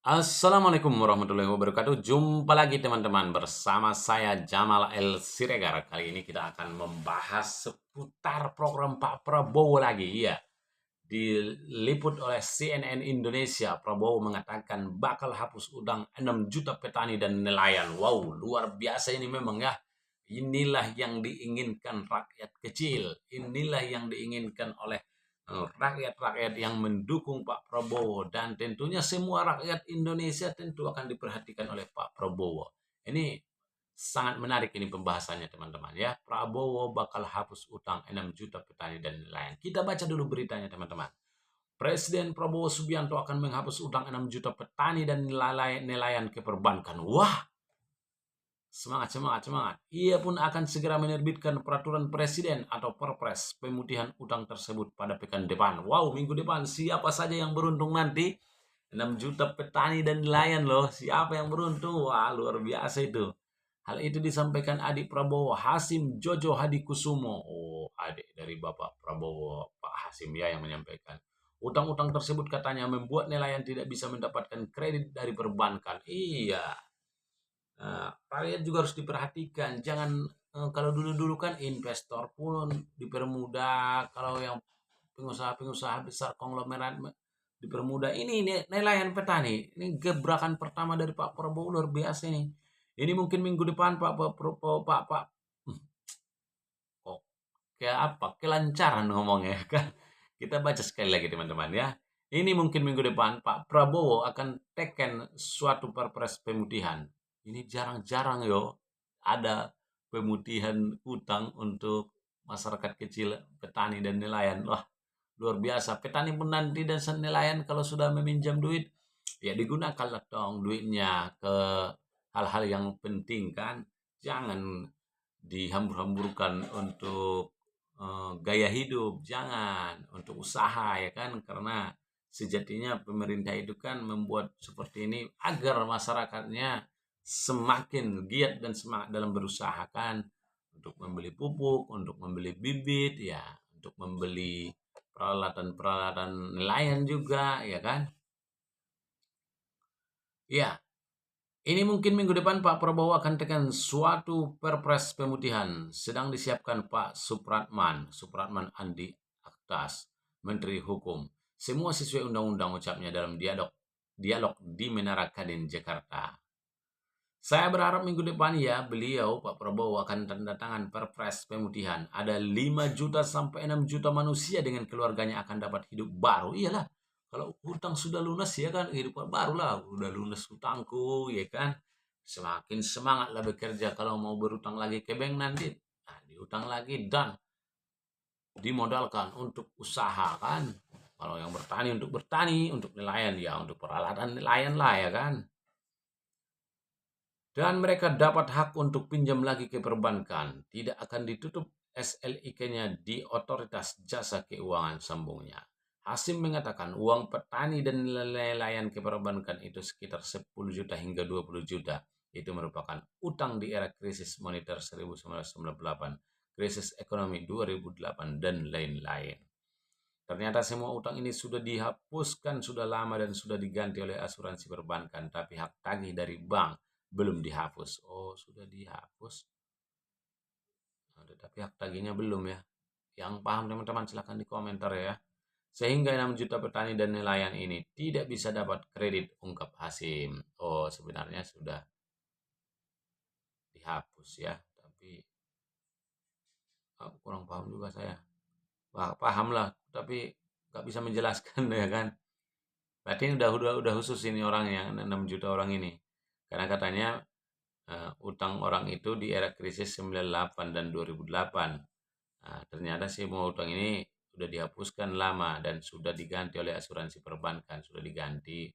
Assalamualaikum warahmatullahi wabarakatuh. Jumpa lagi teman-teman bersama saya Jamal El Siregar. Kali ini kita akan membahas seputar program Pak Prabowo lagi. Iya, diliput oleh CNN Indonesia. Prabowo mengatakan bakal hapus utang 6 juta petani dan nelayan. Wow, luar biasa ini memang ya. Inilah yang diinginkan rakyat kecil. Inilah yang diinginkan oleh rakyat-rakyat yang mendukung Pak Prabowo, dan tentunya semua rakyat Indonesia tentu akan diperhatikan oleh Pak Prabowo. Ini sangat menarik ini pembahasannya teman-teman ya. Prabowo bakal hapus utang 6 juta petani dan nelayan. Kita baca dulu beritanya teman-teman. Presiden Prabowo Subianto akan menghapus utang 6 juta petani dan nelayan ke perbankan. Wah, semangat, semangat, semangat. Ia pun akan segera menerbitkan peraturan presiden atau perpres pemutihan utang tersebut pada pekan depan. Wow, minggu depan siapa saja yang beruntung nanti? 6 juta petani dan nelayan loh. Siapa yang beruntung? Wah, luar biasa itu. Hal itu disampaikan adik Prabowo, Hasim Jojo Hadikusumo. Oh, adik dari Bapak Prabowo, Pak Hasim ya, yang menyampaikan. Utang-utang tersebut katanya membuat nelayan tidak bisa mendapatkan kredit dari perbankan. Iya, rakyat juga harus diperhatikan. Jangan kalau dulu-dulu kan investor pun dipermudah, kalau yang pengusaha-pengusaha besar konglomerat dipermudah. Ini nelayan petani. Ini gebrakan pertama dari Pak Prabowo luar biasa ini. Ini mungkin minggu depan Pak hmm, kok kayak apa? Kelancaran ngomongnya kan. Kita baca sekali lagi teman-teman ya. Ini mungkin minggu depan Pak Prabowo akan teken suatu perpres pemutihan. Ini jarang-jarang yo ada pemutihan utang untuk masyarakat kecil, petani dan nelayan. Wah, luar biasa. Petani pun nanti dan nelayan kalau sudah meminjam duit, ya digunakanlah dong duitnya ke hal-hal yang penting kan. Jangan dihambur-hamburkan untuk gaya hidup, jangan untuk usaha ya kan, karena sejatinya pemerintah itu kan membuat seperti ini agar masyarakatnya semakin giat dan semangat dalam berusaha kan, untuk membeli pupuk, untuk membeli bibit ya, untuk membeli peralatan-peralatan nelayan juga ya kan. Ya, ini mungkin minggu depan Pak Prabowo akan tekan suatu perpres pemutihan. Sedang disiapkan Pak Supratman Andi Aktas, Menteri Hukum. Semua sesuai undang-undang, ucapnya dalam dialog di Menara Kadin, Jakarta. Saya berharap minggu depan ya beliau Pak Prabowo akan tanda tangan perpres pemutihan. Ada 5 juta sampai 6 juta manusia dengan keluarganya akan dapat hidup baru. Iyalah, kalau hutang sudah lunas ya kan, kehidupan baru lah. Udah lunas hutangku ya kan. Semakin semangatlah bekerja. Kalau mau berutang lagi ke bank nanti, nah, diutang lagi dan dimodalkan untuk usaha kan. Kalau yang bertani untuk bertani, untuk nelayan ya untuk peralatan nelayan lah ya kan. Dan mereka dapat hak untuk pinjam lagi ke perbankan. Tidak akan ditutup SLIK-nya di Otoritas Jasa Keuangan, sambungnya. Hasim mengatakan uang petani dan nelayan ke perbankan itu sekitar 10 juta hingga 20 juta. Itu merupakan utang di era krisis moneter 1998, krisis ekonomi 2008, dan lain-lain. Ternyata semua utang ini sudah dihapuskan sudah lama dan sudah diganti oleh asuransi perbankan, tapi hak tagih dari bank belum dihapus. Oh, sudah dihapus. Nah, tetapi hak tagihnya belum ya. Yang paham teman-teman silahkan di komentar ya. Sehingga 6 juta petani dan nelayan ini tidak bisa dapat kredit, ungkap Hasim. Oh, sebenarnya sudah dihapus ya, tapi kurang paham juga saya. Wah, paham lah, tapi nggak bisa menjelaskan ya kan. Berarti ini udah khusus ini orang yang 6 juta orang ini. Karena katanya utang orang itu di era krisis 98 dan 2008. Nah, ternyata semua utang ini sudah dihapuskan lama dan sudah diganti oleh asuransi perbankan, sudah diganti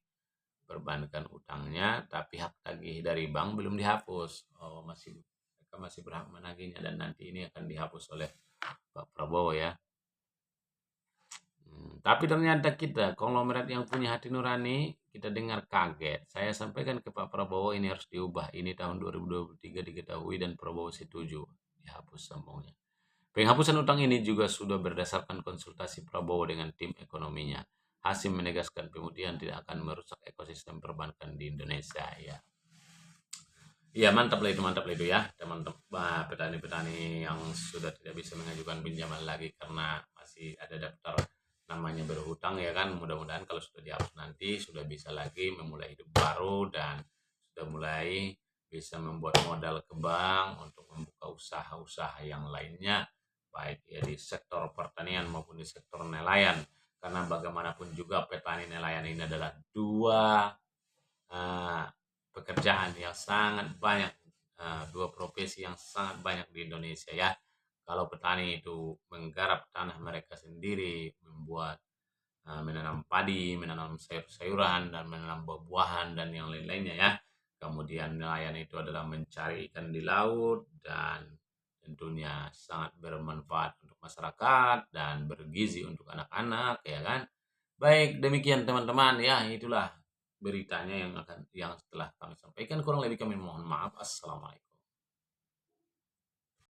perbankan utangnya, tapi hak tagih dari bank belum dihapus. Oh, mereka masih berhak menagihnya dan nanti ini akan dihapus oleh Pak Prabowo ya. Tapi ternyata kita konglomerat yang punya hati nurani, kita dengar kaget. Saya sampaikan ke Pak Prabowo ini harus diubah. Ini tahun 2023 diketahui dan Prabowo setuju dihapus sambungnya. Penghapusan utang ini juga sudah berdasarkan konsultasi Prabowo dengan tim ekonominya. Hasim menegaskan pemutihan tidak akan merusak ekosistem perbankan di Indonesia ya. Iya mantap lah itu ya teman-teman petani-petani yang sudah tidak bisa mengajukan pinjaman lagi karena masih ada daftar namanya berhutang ya kan. Mudah-mudahan kalau sudah dihapus nanti sudah bisa lagi memulai hidup baru dan sudah mulai bisa membuat modal ke bank untuk membuka usaha-usaha yang lainnya baik ya di sektor pertanian maupun di sektor nelayan, karena bagaimanapun juga petani nelayan ini adalah dua eh, pekerjaan yang sangat banyak, dua profesi yang sangat banyak di Indonesia ya. Kalau petani itu menggarap tanah mereka sendiri, membuat menanam padi, menanam sayur-sayuran dan menanam buah-buahan dan yang lain-lainnya ya. Kemudian nelayan itu adalah mencari ikan di laut dan tentunya sangat bermanfaat untuk masyarakat dan bergizi untuk anak-anak ya kan. Baik, demikian teman-teman ya, itulah beritanya yang setelah kami sampaikan. Kurang lebih kami mohon maaf. Assalamualaikum.